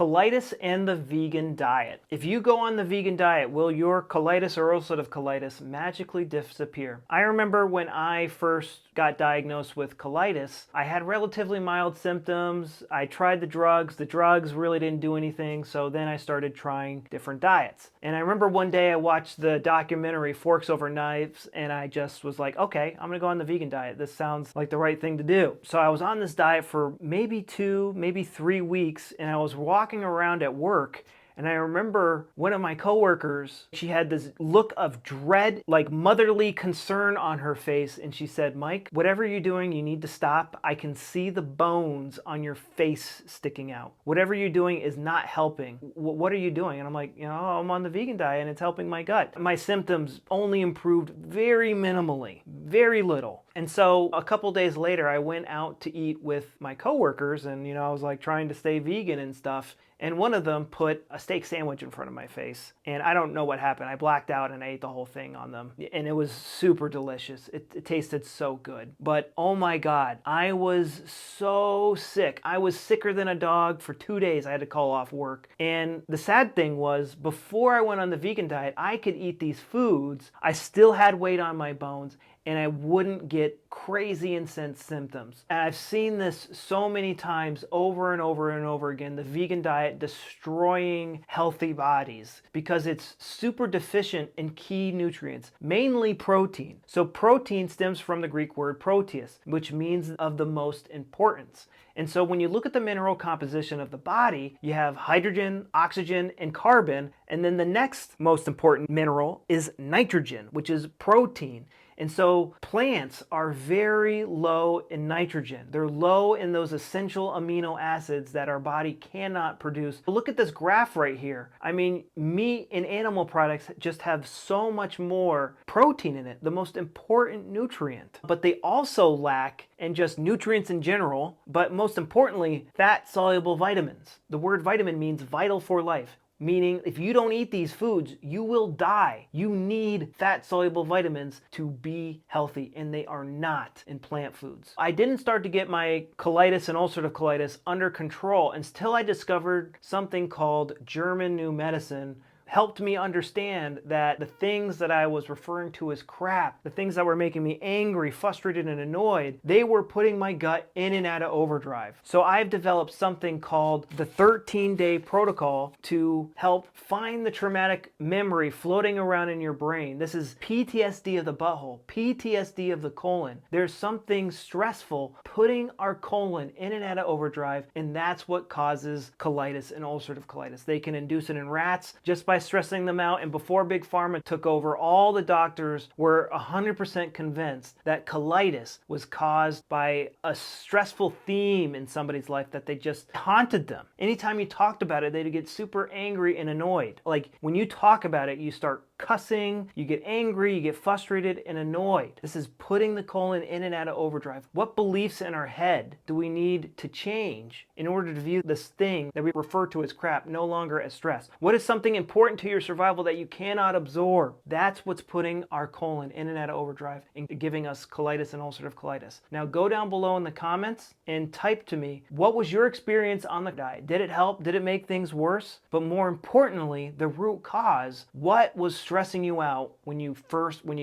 Colitis and the vegan diet. If you go on the vegan diet, will your colitis or ulcerative colitis magically disappear? I remember when I first got diagnosed with colitis, I had relatively mild symptoms. I tried the drugs. The drugs really didn't do anything, so then I started trying different diets. And I remember one day I watched the documentary Forks Over Knives, and I just was like, okay, I'm gonna go on the vegan diet. This sounds like the right thing to do. So I was on this diet for maybe 2, maybe 3 weeks, and I was walking around at work, and I remember one of my coworkers, she had this look of dread, like motherly concern on her face, and she said, Mike, whatever you're doing, you need to stop. I can see the bones on your face sticking out. Whatever you're doing is not helping. What are you doing? And I'm like, I'm on the vegan diet and it's helping my gut. My symptoms only improved very minimally, very little. And so a couple days later, I went out to eat with my coworkers, and I was like trying to stay vegan and stuff. And one of them put a steak sandwich in front of my face. And I don't know what happened. I blacked out and I ate the whole thing on them. And it was super delicious. It tasted so good. But oh my God, I was so sick. I was sicker than a dog for 2 days. I had to call off work. And the sad thing was, before I went on the vegan diet, I could eat these foods. I still had weight on my bones, and I wouldn't get crazy intense symptoms. And I've seen this so many times over and over and over again, the vegan diet destroying healthy bodies because it's super deficient in key nutrients, mainly protein. So protein stems from the Greek word proteus, which means of the most importance. And so when you look at the mineral composition of the body, you have hydrogen, oxygen, and carbon. And then the next most important mineral is nitrogen, which is protein. And so plants are very low in nitrogen. They're low in those essential amino acids that our body cannot produce. Look at this graph right here. I mean, meat and animal products just have so much more protein in it, the most important nutrient. But they also lack in just nutrients in general, but most importantly, fat-soluble vitamins. The word vitamin means vital for life. Meaning, if you don't eat these foods, you will die. You need fat-soluble vitamins to be healthy, and they are not in plant foods. I didn't start to get my colitis and ulcerative colitis under control until I discovered something called German New Medicine. Helped me understand that the things that I was referring to as crap, the things that were making me angry, frustrated, and annoyed, they were putting my gut in and out of overdrive. So I've developed something called the 13-day protocol to help find the traumatic memory floating around in your brain. This is PTSD of the butthole, PTSD of the colon. There's something stressful putting our colon in and out of overdrive, and that's what causes colitis and ulcerative colitis. They can induce it in rats just by stressing them out, and before Big Pharma took over, all the doctors were 100% convinced that colitis was caused by a stressful theme in somebody's life that they just haunted them. Anytime you talked about it, they'd get super angry and annoyed. Like when you talk about it, you start cussing, you get angry, you get frustrated and annoyed. This is putting the colon in and out of overdrive. What beliefs in our head do we need to change in order to view this thing that we refer to as crap no longer as stress? What is something important to your survival that you cannot absorb? That's what's putting our colon in and out of overdrive and giving us colitis and ulcerative colitis. Now go down below in the comments and type to me, what was your experience on the diet? Did it help? Did it make things worse? But more importantly, the root cause. What was stressing you out when you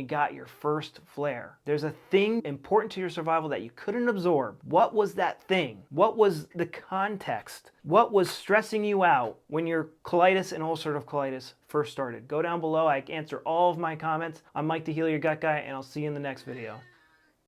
got your first flare? There's a thing important to your survival that you couldn't absorb. What was that thing? What was the context? What was stressing you out when your colitis and ulcerative colitis first started? Go down below. I answer all of my comments. I'm Mike the Heal Your Gut Guy, and I'll see you in the next video.